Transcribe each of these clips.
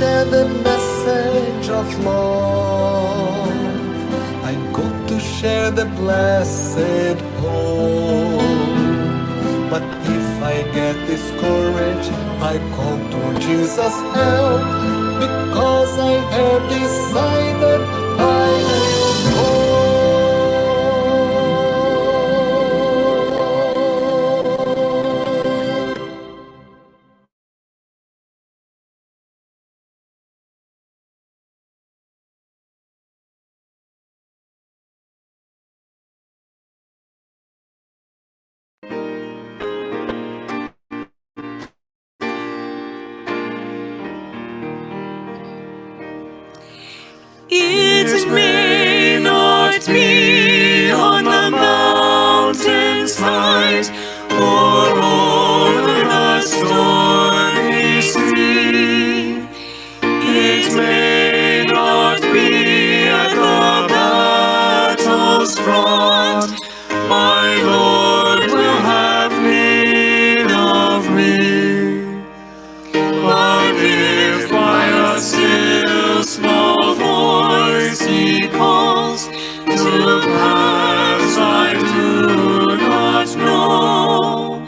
share the message of love. I go to share the blessed hope. But if I get discouraged, I call to Jesus' help, because I have decided I will go. It may not be on the mountainside or over the stormy sea. It may not be at the battle's front. My Lord will have need of me. But if by a still small voice He calls to paths I do not know,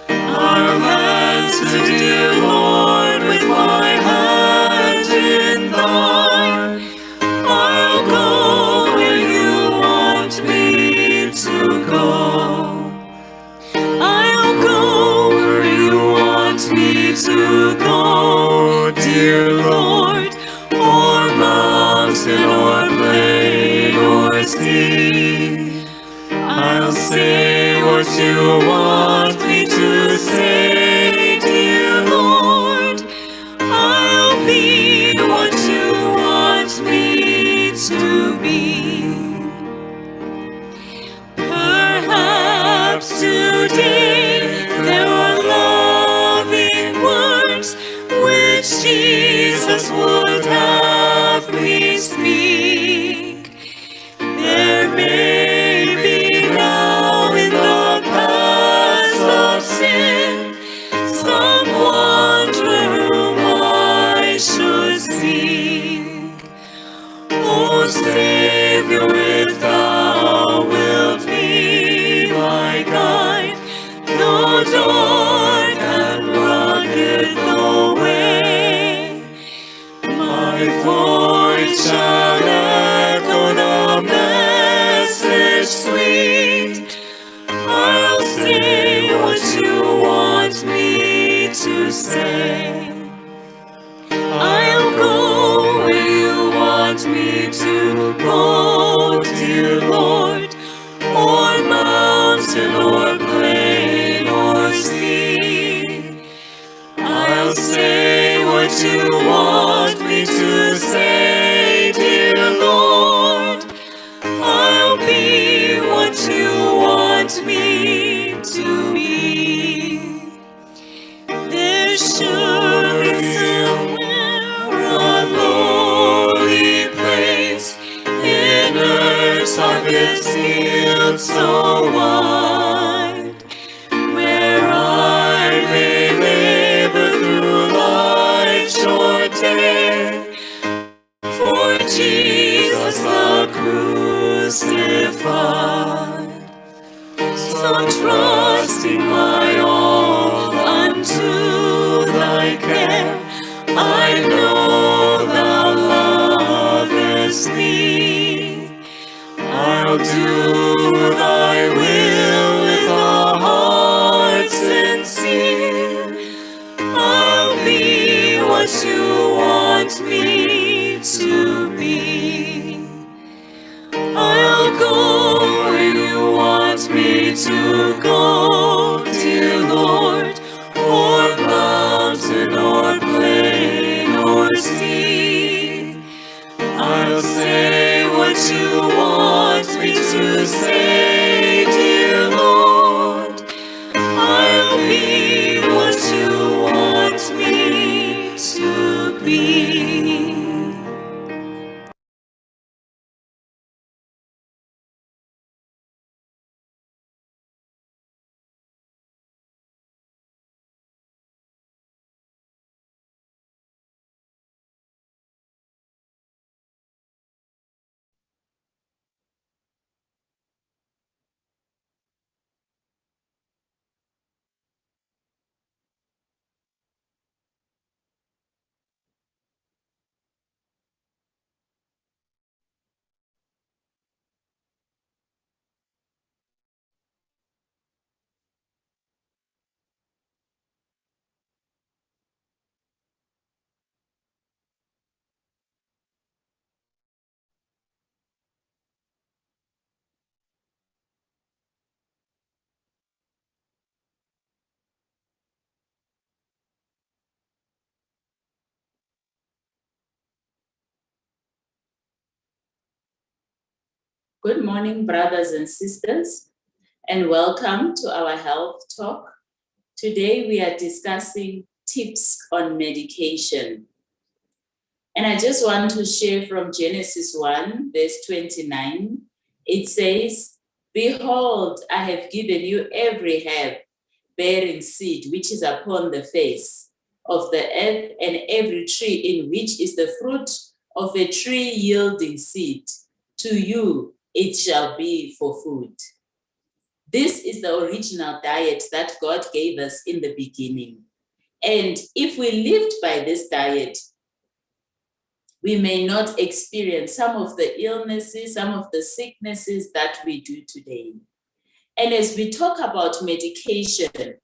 I'll answer, dear Lord, with my hand in Thine. I'll go where You want me to go. I'll go where You want me to go, dear Lord, or mountain or plain or sea. I'll say what You want me to say, dear Lord. I'll be what You want me to be. Perhaps today there are loving words which Jesus would have me speak. There may be now in the past of sin some wanderer whom I should seek. O Savior, if Thou wilt be my guide, though dark and rugged the way, my voice shall echo the message sweet. I'll say what You want me to say. I'll go where You want me to go, dear Lord, or mountain or plain or sea. I'll say what You want me to say, dear Lord. I'll be what You want me to be. There's surely somewhere a lowly place in earth's harvest field so wide, where I may labor through life's short day for Jesus the crucified. So trusting my all unto Thy care, I know Thou lovest me. I'll do Thy will with a heart sincere. I'll be what You want me to be. I'll go where You want me to go, dear Lord, or mountain or plain or sea. I'll say what You want me to say, dear Lord. I'll be what You want me to be. Good morning, brothers and sisters, and welcome to our health talk. Today we are discussing tips on medication. And I just want to share from Genesis 1, verse 29. It says, "Behold, I have given you every herb bearing seed which is upon the face of the earth, and every tree in which is the fruit of a tree yielding seed. To you it shall be for food." This is the original diet that God gave us in the beginning. And if we lived by this diet, we may not experience some of the illnesses, some of the sicknesses that we do today. And as we talk about medication,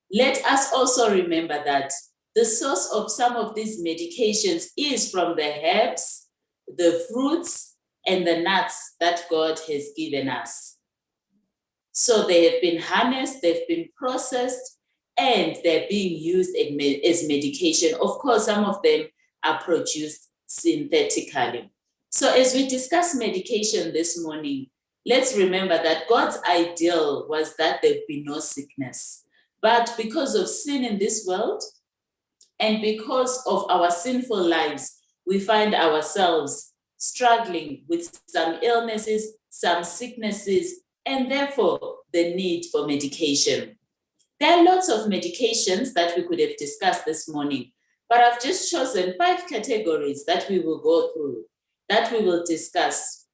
let us also remember that the source of some of these medications is from the herbs, the fruits, and the nuts that God has given us. So they have been harnessed, they've been processed, and they're being used as medication. Of course, some of them are produced synthetically. So as we discuss medication this morning, let's remember that God's ideal was that there be no sickness. But because of sin in this world, and because of our sinful lives, we find ourselves struggling with some illnesses, some sicknesses, and therefore the need for medication. There are lots of medications that we could have discussed this morning, but I've just chosen 5 categories that we will go through, that we will discuss.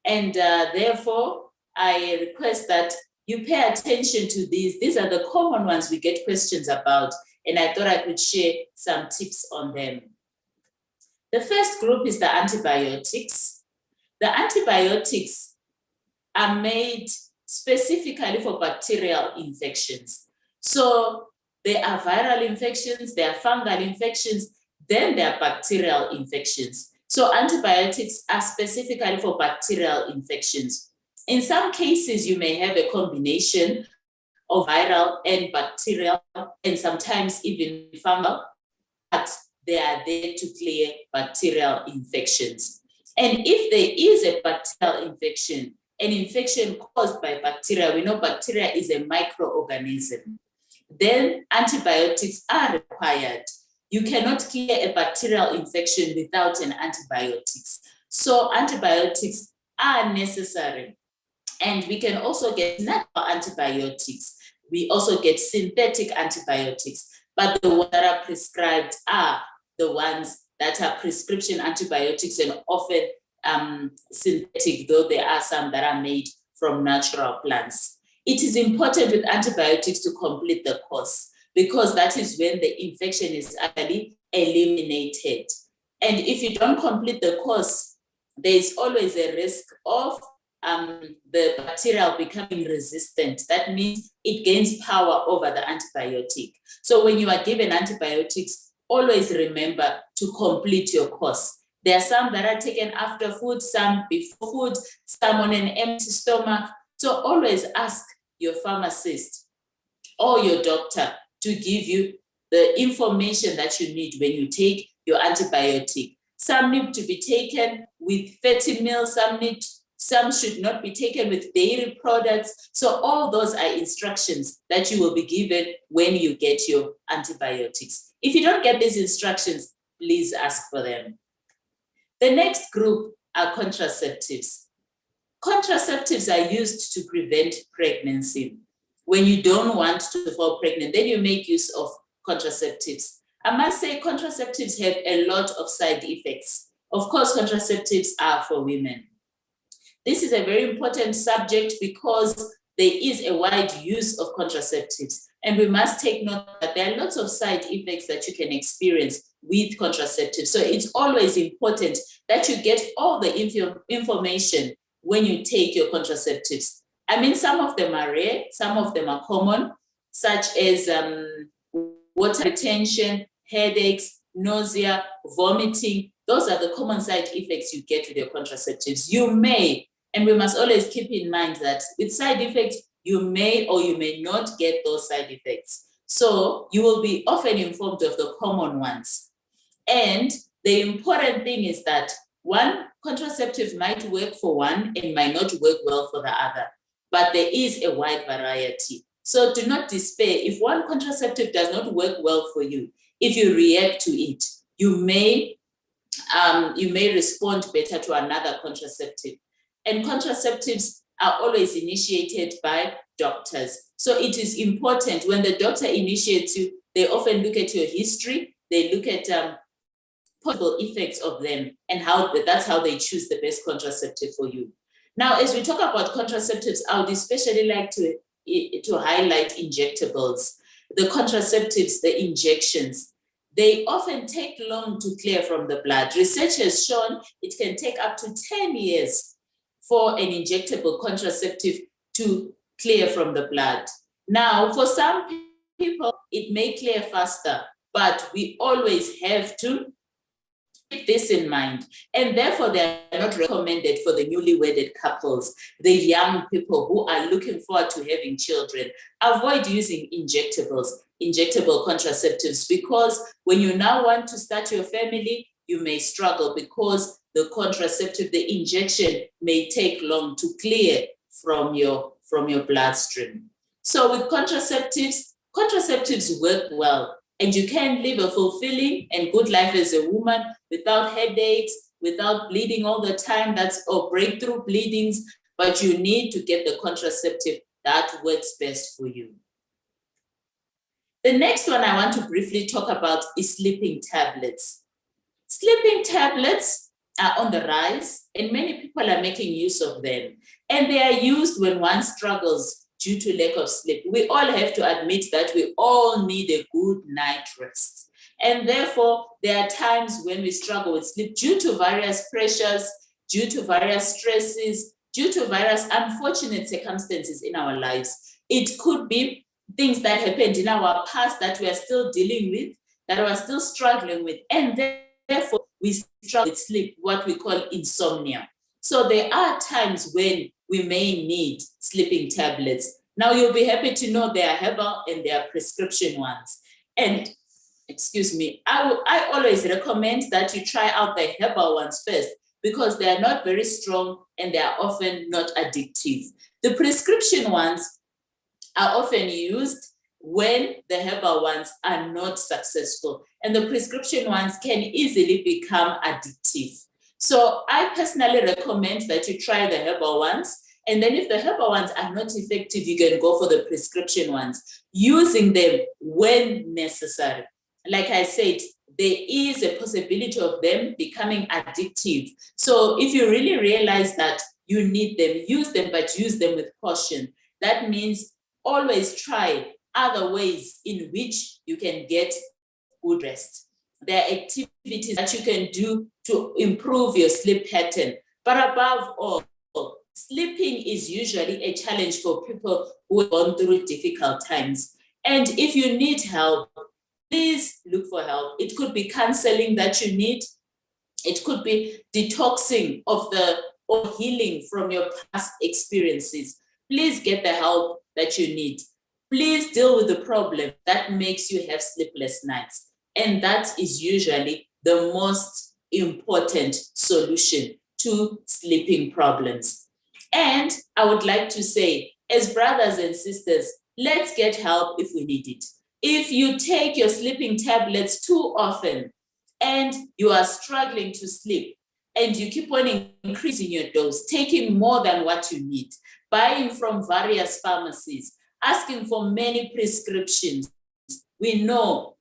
And therefore, I request that you pay attention to these. These are the common ones we get questions about, and I thought I could share some tips on them. The first group is the antibiotics. The antibiotics are made specifically for bacterial infections. So there are viral infections, there are fungal infections, then there are bacterial infections. So antibiotics are specifically for bacterial infections. In some cases, you may have a combination of viral and bacterial, and sometimes even fungal, but they are there to clear bacterial infections. And if there is a bacterial infection, an infection caused by bacteria, we know bacteria is a microorganism, then antibiotics are required. You cannot clear a bacterial infection without an antibiotics. So antibiotics are necessary. And we can also get natural antibiotics. We also get synthetic antibiotics, but the ones that are prescribed are the ones that are prescription antibiotics, and often synthetic, though there are some that are made from natural plants. It is important with antibiotics to complete the course, because that is when the infection is actually eliminated. And if you don't complete the course, there is always a risk of the bacteria becoming resistant. That means it gains power over the antibiotic. So when you are given antibiotics, always remember to complete your course. There are some that are taken after food, some before food, some on an empty stomach. So always ask your pharmacist or your doctor to give you the information that you need when you take your antibiotic. Some need to be taken with fatty meals, some should not be taken with dairy products. So all those are instructions that you will be given when you get your antibiotics. If you don't get these instructions, please ask for them. The next group are contraceptives. Contraceptives are used to prevent pregnancy. When you don't want to fall pregnant, then you make use of contraceptives. I must say contraceptives have a lot of side effects. Of course, contraceptives are for women. This is a very important subject because there is a wide use of contraceptives. And we must take note that there are lots of side effects that you can experience with contraceptives. So it's always important that you get all the information when you take your contraceptives. I mean, some of them are rare, some of them are common, such as water retention, headaches, nausea, vomiting. Those are the common side effects you get with your contraceptives. You may, and we must always keep in mind that with side effects, you may or you may not get those side effects. So you will be often informed of the common ones. And the important thing is that one contraceptive might work for one and might not work well for the other, but there is a wide variety. So do not despair. If one contraceptive does not work well for you, if you react to it, you may respond better to another contraceptive. And contraceptives are always initiated by doctors. So it is important when the doctor initiates you, they often look at your history, they look at possible effects of them, and that's how they choose the best contraceptive for you. Now, as we talk about contraceptives, I would especially like to highlight injectables. The contraceptives, the injections, they often take long to clear from the blood. Research has shown it can take up to 10 years for an injectable contraceptive to clear from the blood. Now, for some people, it may clear faster, but we always have to keep this in mind. And therefore, they are not recommended for the newly wedded couples, the young people who are looking forward to having children. Avoid using injectable contraceptives, because when you now want to start your family, you may struggle because the contraceptive, the injection, may take long to clear from your bloodstream. So with contraceptives work well, and you can live a fulfilling and good life as a woman without headaches, without bleeding all the time, or breakthrough bleedings, but you need to get the contraceptive that works best for you. The next one I want to briefly talk about is sleeping tablets. Sleeping tablets are on the rise, and many people are making use of them. And they are used when one struggles due to lack of sleep. We all have to admit that we all need a good night rest. And therefore, there are times when we struggle with sleep due to various pressures, due to various stresses, due to various unfortunate circumstances in our lives. It could be things that happened in our past that we are still dealing with, that we are still struggling with, and therefore we struggle with sleep, what we call insomnia. So there are times when we may need sleeping tablets. Now you'll be happy to know there are herbal and there are prescription ones. And excuse me, I always recommend that you try out the herbal ones first, because they are not very strong and they are often not addictive. The prescription ones are often used when the herbal ones are not successful, and the prescription ones can easily become addictive. So I personally recommend that you try the herbal ones, and then if the herbal ones are not effective, you can go for the prescription ones, using them when necessary. Like I said, there is a possibility of them becoming addictive. So if you really realize that you need them, use them, but use them with caution. That means always try other ways in which you can get good rest. There are activities that you can do to improve your sleep pattern. But above all, sleeping is usually a challenge for people who have gone through difficult times. And if you need help, please look for help. It could be counseling that you need. It could be detoxing or healing from your past experiences. Please get the help that you need. Please deal with the problem that makes you have sleepless nights. And that is usually the most important solution to sleeping problems. And I would like to say, as brothers and sisters, let's get help if we need it. If you take your sleeping tablets too often and you are struggling to sleep and you keep on increasing your dose, taking more than what you need, buying from various pharmacies, asking for many prescriptions, we know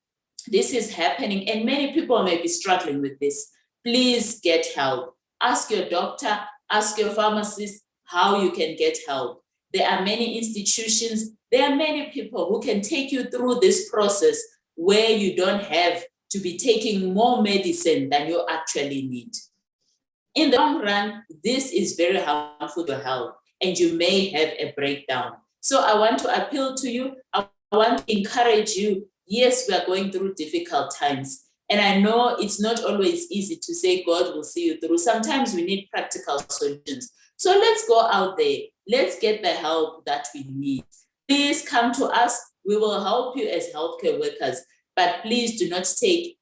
this is happening and many people may be struggling with this. Please get help. Ask your doctor, ask your pharmacist how you can get help. There are many institutions, there are many people who can take you through this process where you don't have to be taking more medicine than you actually need. In the long run, this is very harmful to health and you may have a breakdown. So I want to appeal to you. I want to encourage you. Yes, we are going through difficult times. And I know it's not always easy to say God will see you through. Sometimes we need practical solutions. So let's go out there. Let's get the help that we need. Please come to us. We will help you as healthcare workers. But please do not take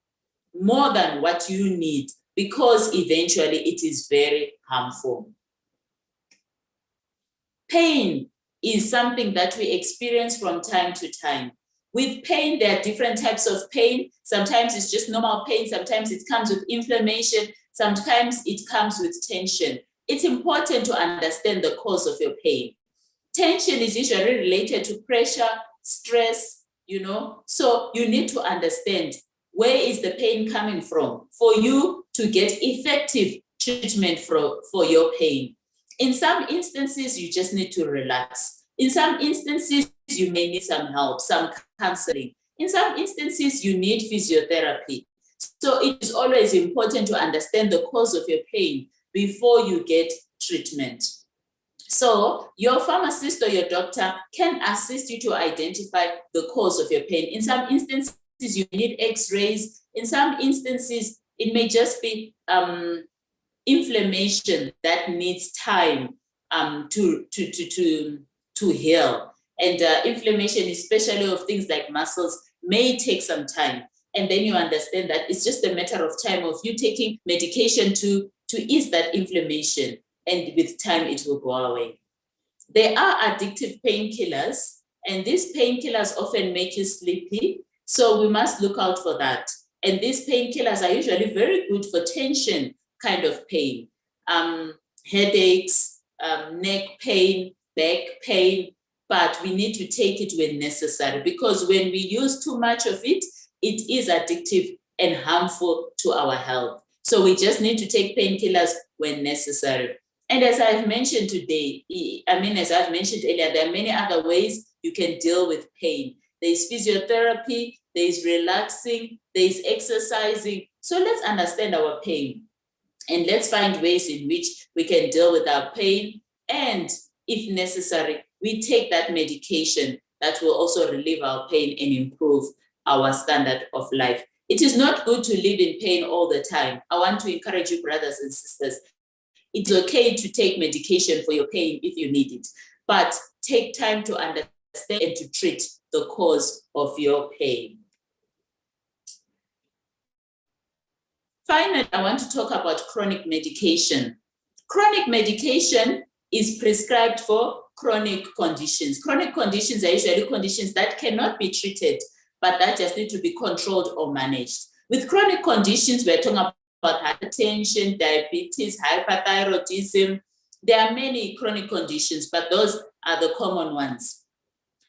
more than what you need because eventually it is very harmful. Pain is something that we experience from time to time. With pain, there are different types of pain. Sometimes it's just normal pain. Sometimes it comes with inflammation. Sometimes it comes with tension. It's important to understand the cause of your pain. Tension is usually related to pressure, stress, so you need to understand where is the pain coming from for you to get effective treatment for your pain. In some instances, you just need to relax. In some instances, you may need some help, some counseling. In some instances, you need physiotherapy. So it is always important to understand the cause of your pain before you get treatment. So your pharmacist or your doctor can assist you to identify the cause of your pain. In some instances, you need x-rays. In some instances, it may just be inflammation that needs time to heal. And inflammation, especially of things like muscles, may take some time. And then you understand that it's just a matter of time of you taking medication to ease that inflammation. And with time, it will go away. There are addictive painkillers, and these painkillers often make you sleepy. So we must look out for that. And these painkillers are usually very good for tension kind of pain, headaches, neck pain, back pain, but we need to take it when necessary, because when we use too much of it, it is addictive and harmful to our health. So we just need to take painkillers when necessary. And as I've mentioned as I've mentioned earlier, there are many other ways you can deal with pain. There's physiotherapy, there's relaxing, there's exercising. So let's understand our pain and let's find ways in which we can deal with our pain. And if necessary, we take that medication that will also relieve our pain and improve our standard of life. It is not good to live in pain all the time. I want to encourage you, brothers and sisters. It's okay to take medication for your pain if you need it, but take time to understand and to treat the cause of your pain. Finally, I want to talk about chronic medication. Chronic medication is prescribed for chronic conditions. Chronic conditions are usually conditions that cannot be treated, but that just need to be controlled or managed. With chronic conditions, we're talking about hypertension, diabetes, hyperthyroidism. There are many chronic conditions, but those are the common ones.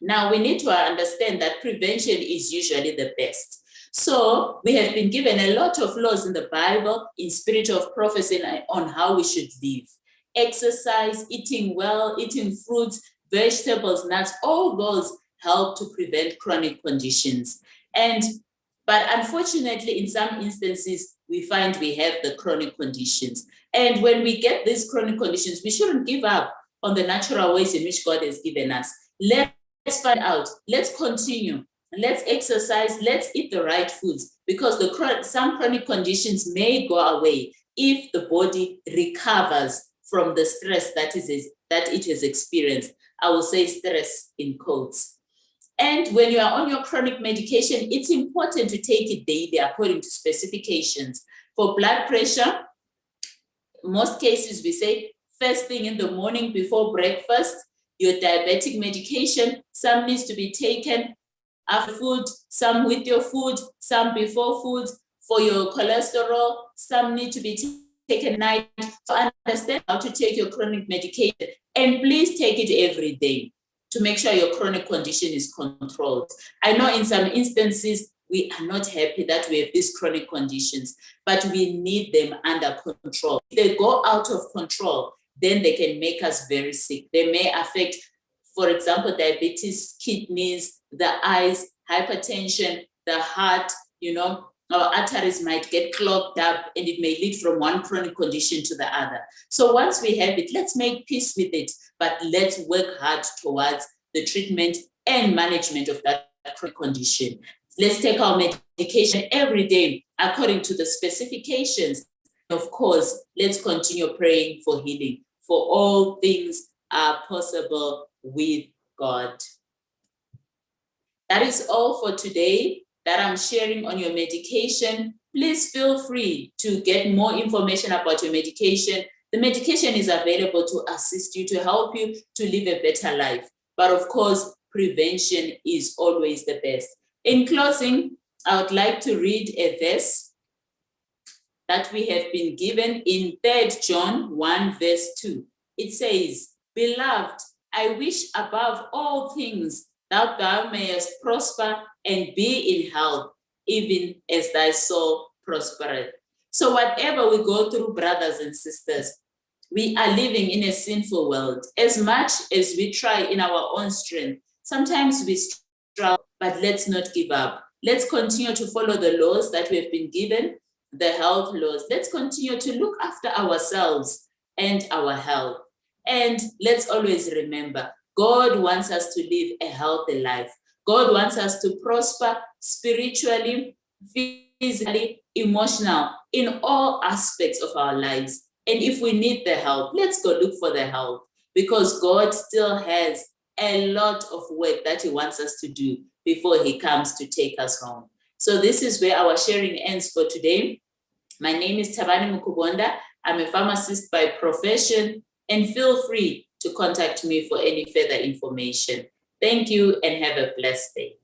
Now, we need to understand that prevention is usually the best. So we have been given a lot of laws in the Bible, in spirit of prophecy, on how we should live. Exercise, eating well, eating fruits, vegetables, nuts, all those help to prevent chronic conditions. But unfortunately, in some instances, we find we have the chronic conditions. And when we get these chronic conditions, we shouldn't give up on the natural ways in which God has given us. Let's find out, let's continue, let's exercise, let's eat the right foods, because some chronic conditions may go away if the body recovers from the stress that it has experienced. I will say stress in quotes. And when you are on your chronic medication, it's important to take it daily according to specifications. For blood pressure, most cases we say first thing in the morning before breakfast. Your diabetic medication, some needs to be taken after food, some with your food, some before food. For your cholesterol, some need to be taken at night. So understand how to take your chronic medication, and please take it every day to make sure your chronic condition is controlled. I know in some instances, we are not happy that we have these chronic conditions, but we need them under control. If they go out of control, then they can make us very sick. They may affect, for example, diabetes, kidneys, the eyes, hypertension, the heart, our arteries might get clogged up, and it may lead from one chronic condition to the other. So once we have it, let's make peace with it, but let's work hard towards the treatment and management of that chronic condition. Let's take our medication every day according to the specifications. Of course, let's continue praying for healing, for all things are possible with God. That is all for today that I'm sharing on your medication. please feel free to get more information about your medication. The medication is available to assist you, to help you to live a better life. But of course, prevention is always the best. In closing, I would like to read a verse that we have been given in 3 John 1 verse 2. It says, "Beloved, I wish above all things that thou mayest prosper and be in health, even as thy soul prospereth." So whatever we go through, brothers and sisters, we are living in a sinful world. As much as we try in our own strength, sometimes we struggle, but let's not give up. Let's continue to follow the laws that we have been given, the health laws. Let's continue to look after ourselves and our health. And let's always remember, God wants us to live a healthy life. God wants us to prosper spiritually, physically, emotional, in all aspects of our lives. And if we need the help, let's go look for the help, because God still has a lot of work that he wants us to do before he comes to take us home. So this is where our sharing ends for today. My name is Thabani Mukubonda. I'm a pharmacist by profession, and feel free to contact me for any further information. Thank you and have a blessed day.